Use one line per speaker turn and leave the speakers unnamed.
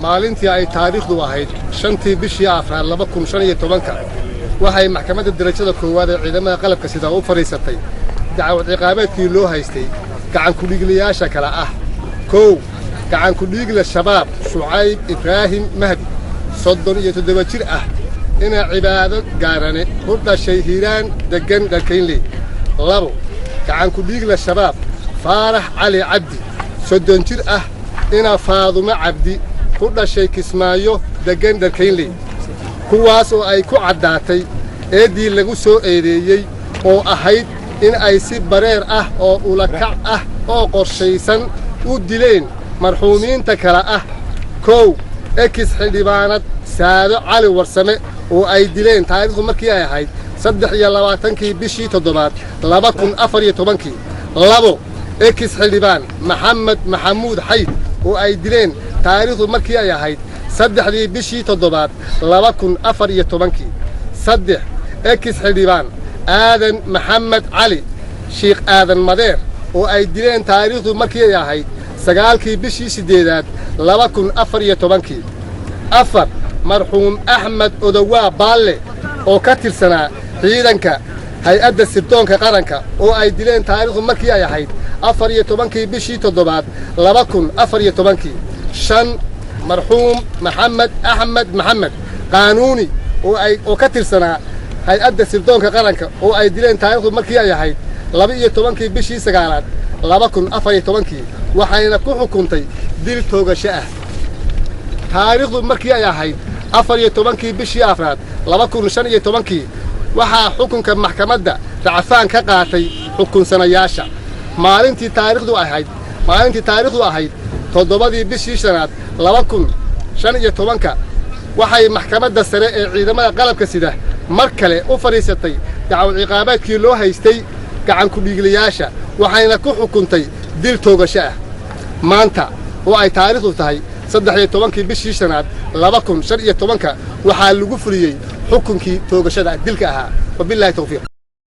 maalintii ay taariikhdu ahayd shantii bishii afraad 2015 waxay maxkamadda darajada koowaad ee ciidamada qalabka sida u fariisatay dacwad ciqaabeedkii loo haystay gacan ku dhiiglayaasha kala ah kow gacan ku dhiigla shabaab Shucayb Ibraahim Mahdi 37 jir ah ina cibaado gaarane ku dhashay Hiiraan degan dalkaynley labo gacan ku dhiigla shabaab Faarax Cali Cabdi 30 jir ah ina Faadumo Cabdi ku dhashay Kismaayo degan dalkaynley kuwaas oo ay ku cadaatay eedii lagu soo eedeeyay oo ahayd in ay si bareer ah oo ula kac ah oo qorshaysan u dileen marxuumiinta kala ah kow ekis xildhibaanad Saado Cali Warsame oo ay dileen taariikhdu markii ay ahayd 23 bishii 7 2014 labo ekis xildhibaan Maxamed Maxamuud Xayd oo ay dileen taariikhdu markii ay ahayd 3 bishii 7 2014 saddex ekis xildhibaan Aadan Maxamed Cali Sheekh Aadan Madeer oo ay dileen taariikhdu markii ay ahayd 9 bishii 8 2014 afar marxuum Axmed Odawaa Baalle oo ka tirsanaa ciidanka hay'adda sirdoonka qaranka oo ay dileen taariikhdu markii ay ahayd 14 bishii 7 2014 shan marxuum Maxamed Axmed Maxamed Qaanuuni oo ka tirsanaa hay'adda sirdoonka qaranka oo ay dileen taariikhdu markii ay ahayd 12 bishii 9 2014 waxayna ku xukuntay dil toogasho ah taariikhdu markii ay ahayd 14 bishii afraad 2015 waxaa xukunka maxkamadda racfaan ka qaatay xukunsanayaasha maalintii taariikhdu ahayd 7 bishii 5 2015 waxay maxkamadda sare ee ciidamada qalabka sida mar kale u fariisatay dacwad ciqaabeedkii loo haystay gacan ku dhiiglayaasha waxayna ku xukuntay dil toogasho ah maanta oo ay taariikhdu tahay 13 bishii 5 2015 waxaa lagu fuliyay xukunkii toogashada dilka ahaa wabillahi tawfiiq